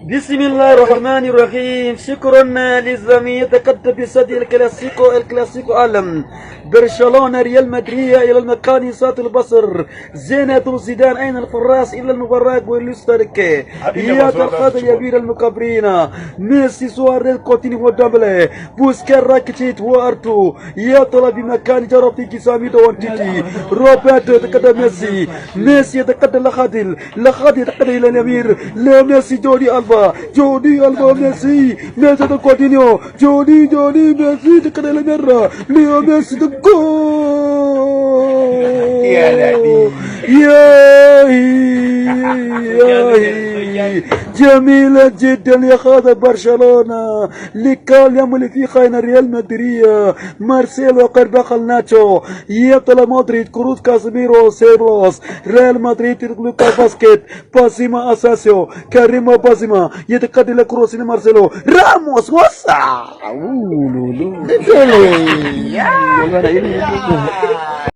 بسم الله الرحمن الرحيم. شكرا للزميل تقدم بصدي الكلاسيكو عالم برشلونة ريال مدريد الى المكان سات البصر زينة زيدان اين الفراس الى المباراة والستارك يا القادة يبير المكبرين ميسي سواريز كوتينيو ودامبلي بوسكير راكيتيت وارتو يا طلب بمكان جرى في كسامي دوانتيتي روبرتو تقدم ميسي يتقدم لخادل تقدم الى الامير ميسي جودي ألبا ميسي كوتينيو جودي ميسي تقدم الامير ليو ميسي يا جميلة جدا يا خاطر برشلونة اللي كان يعمل في خاين ريال مدريد مارسيلو قرباخل ناتشو يطلع مدريد كروز كاسيميرو سيبروس ريال مدريد لوكا باسكيت باسيما اساسيو كريم باسيما يتقدم لكروس مارسيلو راموس وسع